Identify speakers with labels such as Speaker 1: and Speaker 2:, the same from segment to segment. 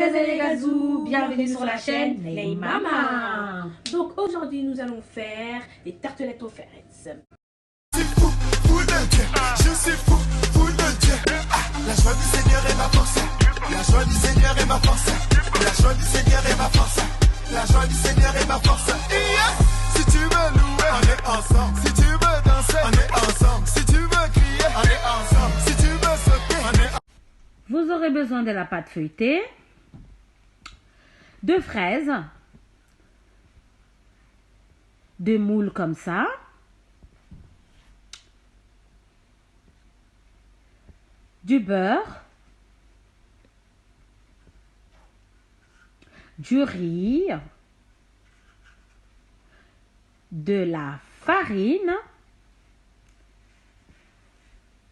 Speaker 1: gaz et les gazous, bienvenue sur la chaîne Les Mamas. Donc aujourd'hui nous allons faire des tartelettes aux fraises.
Speaker 2: Je suis fou, fou de Dieu, je suis fou, fou de Dieu. La joie du Seigneur est ma force, la joie du Seigneur est ma force, la joie du Seigneur est ma force, la joie du Seigneur est ma force. Si tu veux louer, on est ensemble. Si tu veux danser, on est ensemble. Si tu veux crier, on est ensemble. Si tu veux sauter, on est ensemble.
Speaker 3: Vous aurez besoin de la pâte feuilletée, de fraises, de moules comme ça, du beurre, du riz, de la farine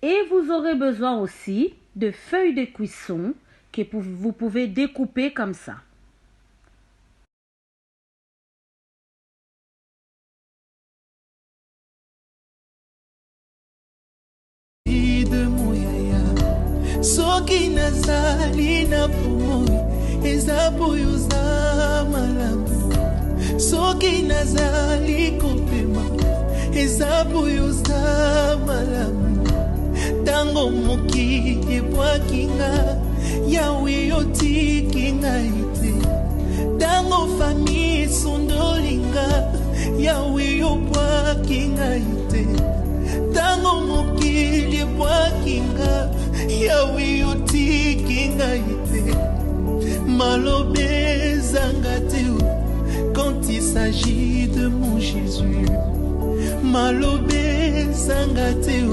Speaker 3: et vous aurez besoin aussi de feuilles de cuisson que vous pouvez découper comme ça.
Speaker 4: Soki nazali na pomoi eza boyoza malamu. Soki nazali kopema eza boyoza malamu. Tango moki ebwakinga yawe yotiki ngai te. Tango fami sondolinga yawe yobwaki ngai te. Tango mokili ebwakinga yawe yotiki ngai te. Malobe ezanga te quand il s'agit de mon Jésus. Malobe ezanga te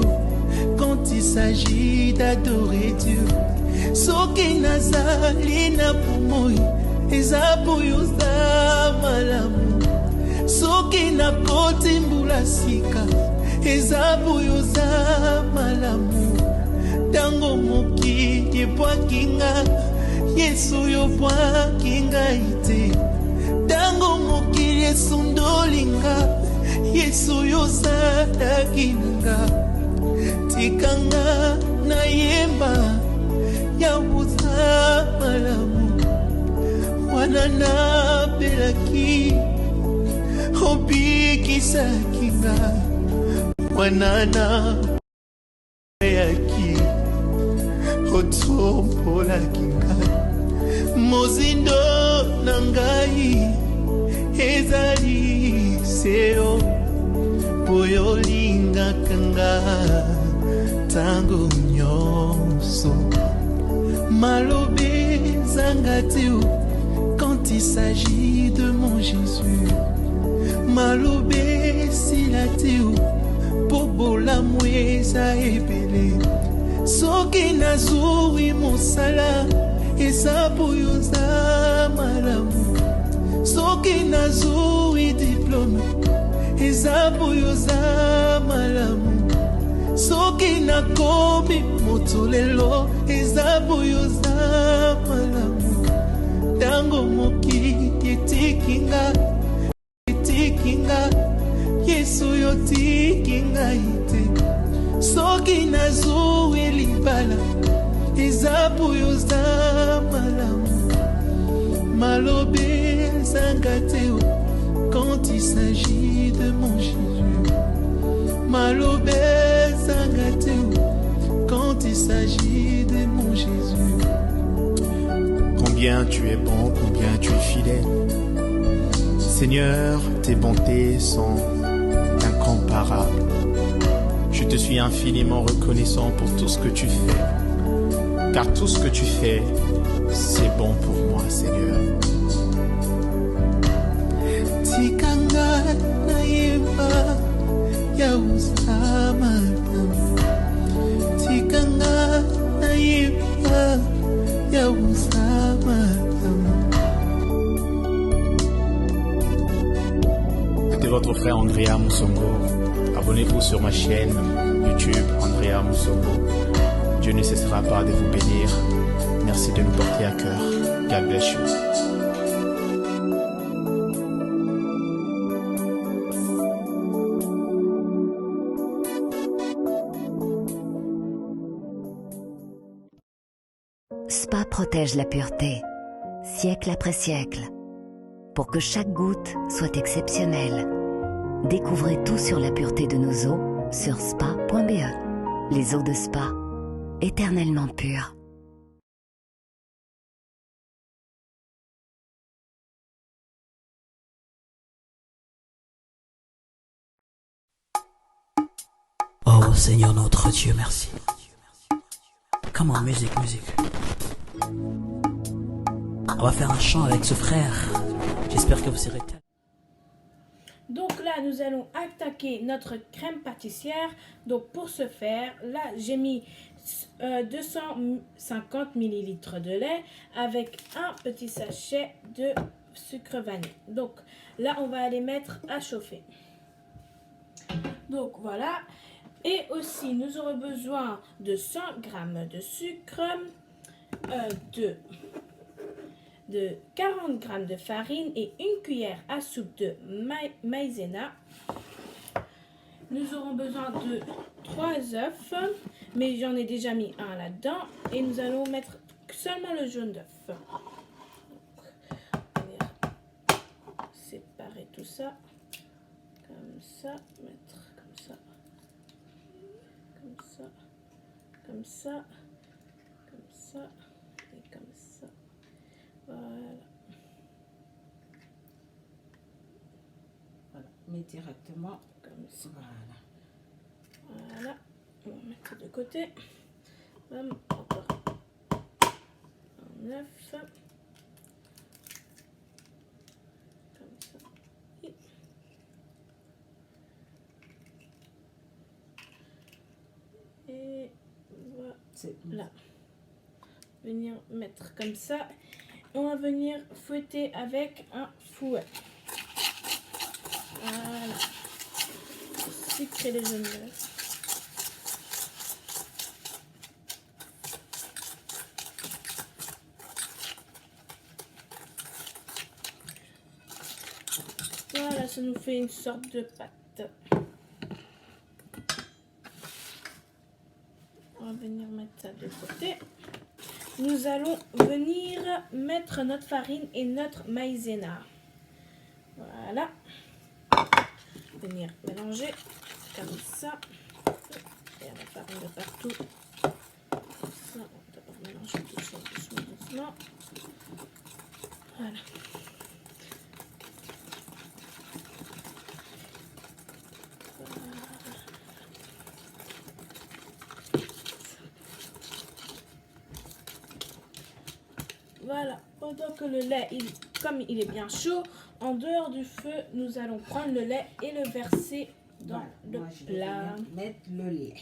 Speaker 4: quand il s'agit d'adorer Dieu. Soki nazali na pomoi eza boyoza malamu. Soki nakoti mbula sika eza boyoza malamu. Tango mokili ebwakinga Yesu yobwaki ngai te. Tango mokili esundolinga Yesu yosalaki nanga. Tikanga na yemba ya buza malamu. Wanana belaki obikisaki nga. Wanana yaki otombolaki nga. Mozindo na ngai ezali seo boyolingaka nga tango nyonso. Malobe ezanga te quand il s'agit de mon Jésus. Malobe esila te bobolamu eza ebele. Soki nazwi mosala eza boyoza malamu. Soki nazwi diplome eza boyoza malamu. Soki nakomi moto lelo eza boyoza malamu. Tango mokili etikinga Yesu yotiki ngai te. Soki nazwi libala eza boyoza malamu. Malobe ezanga te quand il s'agit de mon Jésus. Malobe ezanga te quand il s'agit de mon Jésus.
Speaker 5: Combien tu es bon, combien tu es fidèle. Seigneur, tes bontés sont incomparables. Je te suis infiniment reconnaissant pour tout ce que tu fais. Car tout ce que tu fais, c'est bon pour moi, Seigneur.
Speaker 4: Tikanga na yemba ya usama. Tikanga na yemba ya usama.
Speaker 5: C'était votre frère Andrea Musongo. Abonnez-vous sur ma chaîne YouTube Andrea Musongo. Dieu ne cessera pas de vous bénir. Merci de nous porter à cœur. God bless you.
Speaker 6: Spa protège la pureté. siècle après siècle, pour que chaque goutte soit exceptionnelle. Découvrez tout sur la pureté de nos eaux sur spa.be. Les eaux de Spa, éternellement pures.
Speaker 7: Oh Seigneur notre Dieu, merci. Comment, musique. On va faire un chant avec ce frère. J'espère que vous serez...
Speaker 1: Donc là, nous allons attaquer notre crème pâtissière. Donc pour ce faire, là, j'ai mis 250 ml de lait avec un petit sachet de sucre vanille. Donc là, on va les mettre à chauffer. Donc voilà. Et aussi, nous aurons besoin de 100 g de sucre, de 40 g de farine et une cuillère à soupe de maïzena. Nous aurons besoin de 3 œufs, mais j'en ai déjà mis un là-dedans. Et nous allons mettre seulement le jaune d'œuf. On va séparer tout ça, comme ça, mettre comme ça, comme ça, comme ça, comme ça et comme ça. Voilà.
Speaker 8: Voilà, mais directement
Speaker 1: Comme ça.
Speaker 8: Voilà.
Speaker 1: Voilà. On va mettre de côté. Encore un œuf. Comme ça. Et voilà. Venir mettre comme ça. On va venir fouetter avec un fouet. Voilà. Sucrer les jaunes d'œufs. Voilà, ça nous fait une sorte de pâte. On va venir mettre ça de côté. Nous allons venir mettre notre farine et notre maïzena. Voilà. Venir mélanger comme ça. Et la farine de partout. Comme ça, on va d'abord mélanger tout ça doucement. Voilà. Voilà, pendant que le lait, comme il est bien chaud, en dehors du feu, nous allons prendre le lait et le verser dans le plat.
Speaker 8: Mettre le lait.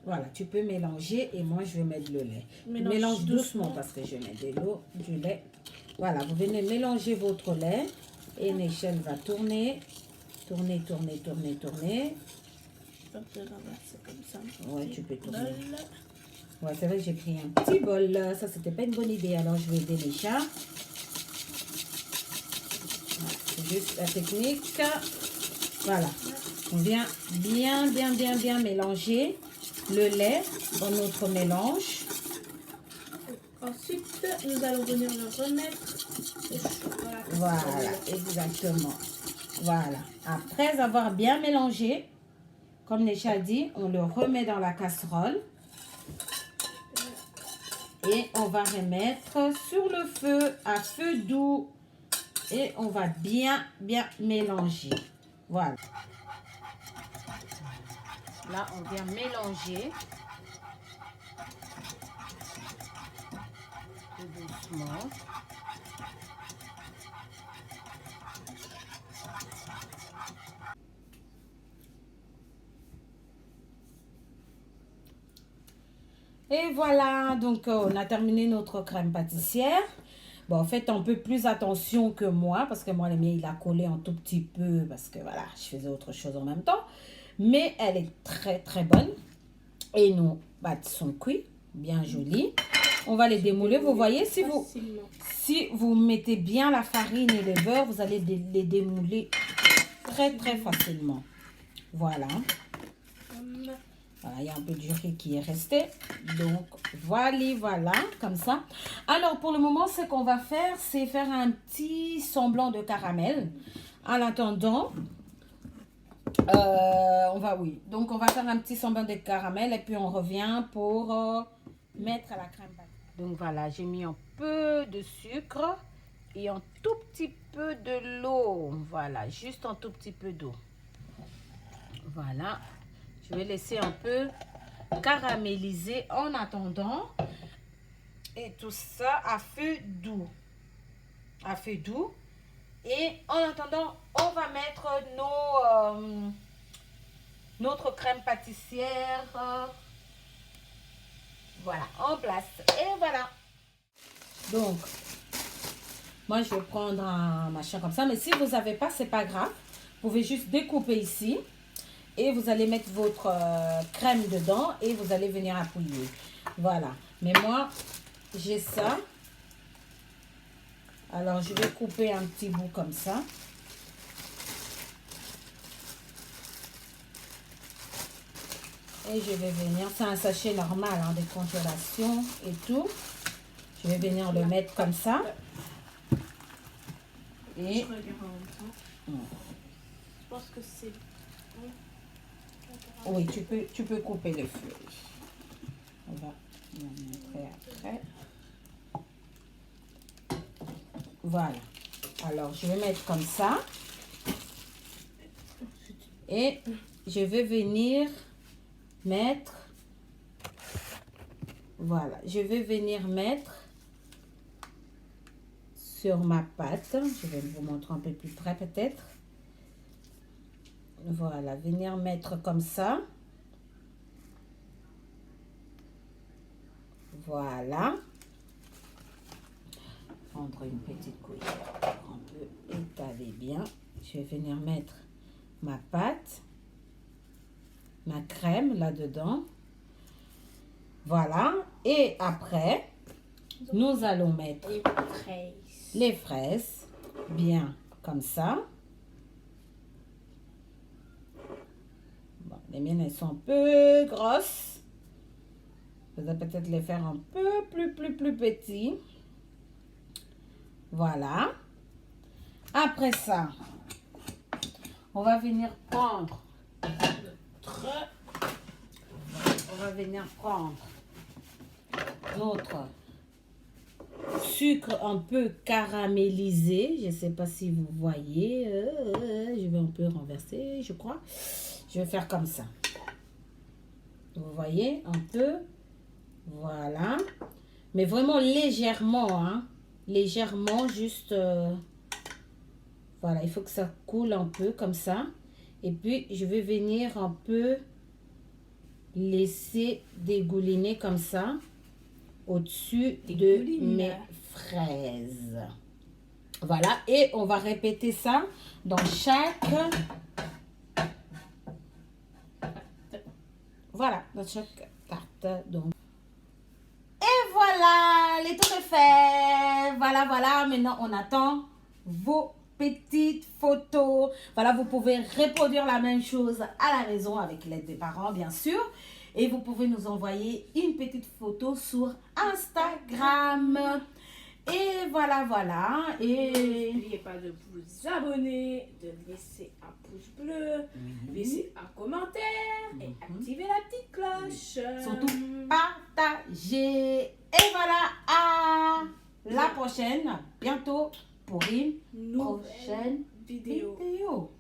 Speaker 8: Voilà, tu peux mélanger et moi je vais mettre le lait.
Speaker 1: Mélange
Speaker 8: doucement parce que je mets de l'eau, du lait. Voilà, vous venez mélanger votre lait et l'échelle va tourner. Tourner.
Speaker 1: Je peux te renverser comme ça.
Speaker 8: Ouais, tu peux tourner.
Speaker 1: Bol.
Speaker 8: Ouais, c'est vrai que j'ai pris un petit bol. Ça, c'était pas une bonne idée. Alors, je vais aider les chats. Voilà, c'est juste la technique. Voilà. On vient bien mélanger le lait dans notre mélange.
Speaker 1: Ensuite, nous allons venir le remettre.
Speaker 8: Voilà, exactement. Voilà. Après avoir bien mélangé, comme Necha dit, on le remet dans la casserole. Et on va remettre sur le feu à feu doux. Et on va bien mélanger. Voilà. Là, on vient mélanger. Tout doucement. Et voilà, donc on a terminé notre crème pâtissière. Bon, faites un peu plus attention que moi, parce que moi, le mien, il a collé un tout petit peu, parce que voilà, je faisais autre chose en même temps. Mais elle est très bonne. Et nos pâtes sont cuites, bien jolies. On va les démouler. Vous voyez, si vous mettez bien la farine et le beurre, vous allez les démouler très facilement. Voilà. Voilà, il y a un peu du riz qui est resté. Donc, voilà, comme ça. Alors, pour le moment, ce qu'on va faire, c'est faire un petit semblant de caramel. En attendant, donc on va faire un petit semblant de caramel et puis on revient pour mettre la crème pâtissière. Donc, voilà, j'ai mis un peu de sucre et un tout petit peu de l'eau. Voilà, juste un tout petit peu d'eau. Voilà. Je vais laisser un peu caraméliser en attendant. Et tout ça à feu doux. À feu doux. Et en attendant, on va mettre notre crème pâtissière. Voilà, en place. Et voilà. Donc, moi, je vais prendre un machin comme ça. Mais si vous n'avez pas, c'est pas grave. Vous pouvez juste découper ici. Et vous allez mettre votre crème dedans et vous allez venir appuyer. Voilà. Mais moi, j'ai ça. Alors, je vais couper un petit bout comme ça. Et je vais venir, c'est un sachet normal hein, de congélation et tout. Je vais venir le mettre comme ça. Et
Speaker 1: je regarde en même temps. Je pense que c'est bon.
Speaker 8: Oui, tu peux couper les feuilles. On va le montrer après. Voilà. Alors, je vais mettre comme ça. Et je vais venir mettre... Voilà. Je vais venir mettre sur ma pâte. Je vais vous montrer un peu plus près peut-être. Voilà, venir mettre comme ça. Voilà. Prendre une petite cuillère pour un peu étaler bien. Je vais venir mettre ma pâte, ma crème là-dedans. Voilà. Et après, nous allons mettre les fraises bien comme ça. Bon, les miennes, elles sont un peu grosses. Vous allez peut-être les faire un peu plus petits. Voilà. Après ça, on va venir prendre notre sucre un peu caramélisé. Je ne sais pas si vous voyez. Je vais un peu renverser, je crois. Je vais faire comme ça. Vous voyez un peu. Voilà. Mais vraiment légèrement. Hein. Légèrement, juste... voilà, il faut que ça coule un peu comme ça. Et puis, je vais venir un peu laisser dégouliner comme ça au-dessus de mes fraises. Voilà, et on va répéter ça dans chaque... Voilà, dans chaque tarte. Donc. Et voilà, les tours est fait. Voilà, maintenant on attend vos petites photos. Voilà, vous pouvez reproduire la même chose à la maison avec l'aide des parents, bien sûr. Et vous pouvez nous envoyer une petite photo sur Instagram. Et voilà. Et
Speaker 1: n'oubliez pas de vous abonner, de laisser un pouce bleu, laisser un commentaire et activer la petite cloche.
Speaker 8: Surtout partager. Et voilà, à la prochaine. Bientôt pour une prochaine vidéo.